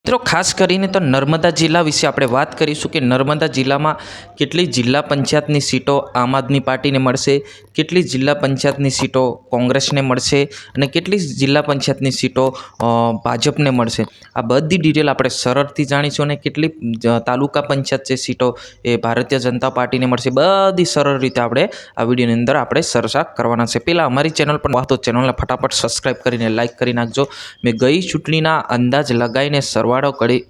મિત્રો ખાસ કરીને તો નર્મદા જિલ્લા વિશે આપણે વાત કરીશું કે નર્મદા જિલ્લામાં કેટલી જિલ્લા પંચાયતની સીટો આમ આદમી પાર્ટીને મળશે, કેટલી જિલ્લા પંચાયતની સીટો કોંગ્રેસને મળશે અને કેટલી જિલ્લા પંચાયતની સીટો ભાજપને મળશે. આ બધી ડિટેલ આપણે સરળથી જાણીશું અને કેટલી તાલુકા પંચાયત જે સીટો એ ભારતીય જનતા પાર્ટીને મળશે, બધી સરળ રીતે આપણે આ વિડીયોની અંદર આપણે ચર્ચા કરવાના છે. પહેલાં અમારી ચેનલ પર તો ચેનલને ફટાફટ સબસ્ક્રાઈબ કરીને લાઇક કરી નાખજો. મેં ગઈ ચૂંટણીના અંદાજ લગાવીને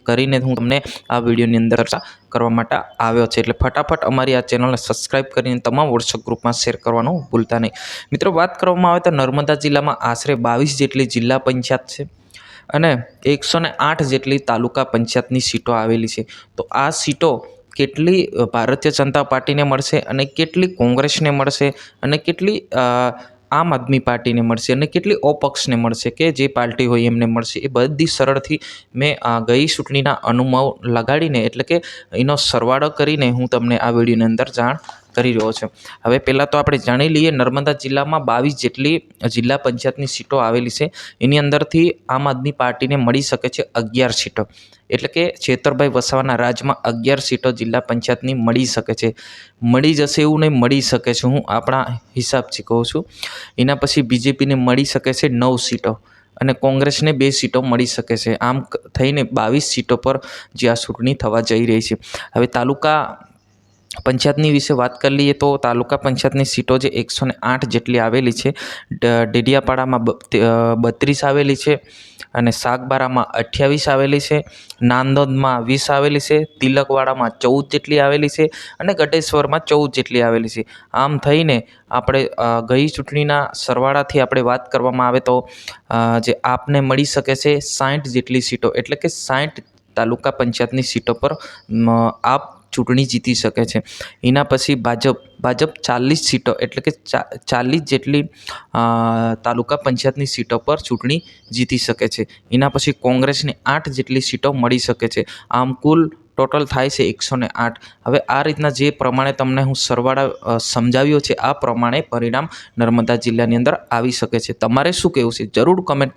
કરીને હું તમને આ વિડીયોની અંદર ચર્ચા કરવા માટે આવ્યો છે, એટલે ફટાફટ અમારી આ ચેનલને સબસ્ક્રાઈબ કરીને તમામ વોટ્સઅપ ગ્રુપમાં શેર કરવાનું ભૂલતા નહીં. મિત્રો, વાત કરવામાં આવે તો નર્મદા જિલ્લામાં આશરે 22 જેટલી જિલ્લા પંચાયત છે અને 108 જેટલી તાલુકા પંચાયતની સીટો આવેલી છે. તો આ સીટો કેટલી ભારતીય જનતા પાર્ટીને મળશે અને કેટલી કોંગ્રેસને મળશે અને કેટલી આમ આદમી પાર્ટીને મળશે અને કેટલી અપક્ષને મળશે કે જે પાર્ટી હોય એમને મળશે, એ બધી સરળથી મેં ગઈ ચૂંટણીના અનુભવ લગાડીને એટલે કે એનો સરવાળો કરીને હું તમને આ વિડીયોની અંદર જાણ કરી રહ્યો છું. હવે પહેલાં તો આપણે જાણી લઈએ, નર્મદા જિલ્લામાં 22 જેટલી જિલ્લા પંચાયતની સીટો આવેલી છે. એની અંદરથી આમ આદમી પાર્ટીને મળી શકે છે 11 સીટો, એટલે કે ચેતરભાઈ વસાવાના રાજમાં 11 સીટો જિલ્લા પંચાયતની મળી શકે છે. મળી જશે એવું નહીં, મળી શકે છે, હું આપણા હિસાબથી કહું છું. એના પછી બીજેપીને મળી શકે છે 9 સીટો અને કોંગ્રેસને 2 સીટો મળી શકે છે. આમ થઈને 22 સીટો પર જે આ ચૂંટણી થવા જઈ રહી છે. હવે તાલુકા પંચાયતની વિશે વાત કરી લઈએ તો તાલુકા પંચાયતની સીટો જે 108 જેટલી આવેલી છે. ડેડિયાપાડામાં 32 આવેલી છે અને સાગબારામાં 28 આવેલી છે, નાંદોદમાં 20 આવેલી છે, તિલકવાડામાં 14 જેટલી આવેલી છે અને ગઢેશ્વરમાં 14 જેટલી આવેલી છે. આમ થઈને આપણે ગઈ ચૂંટણીના સરવાળાથી આપણે વાત કરવામાં આવે તો જે આપને મળી શકે છે 60 જેટલી સીટો, એટલે કે 60 તાલુકા પંચાયતની સીટો પર આપ ચૂંટણી જીતી શકે છે. એના પછી ભાજપ 40 સીટો એટલે કે 40 જેટલી તાલુકા પંચાયતની સીટો પર ચૂંટણી જીતી શકે છે. એના પછી કોંગ્રેસને 8 જેટલી સીટો મળી શકે છે. આમ કુલ ટોટલ થાય છે 108. હવે આ રીતના જે પ્રમાણે તમને હું સરવાળા સમજાવ્યો છે, આ પ્રમાણે પરિણામ નર્મદા જિલ્લાની અંદર આવી શકે છે. તમારે શું કહેવું છે જરૂર કમેન્ટ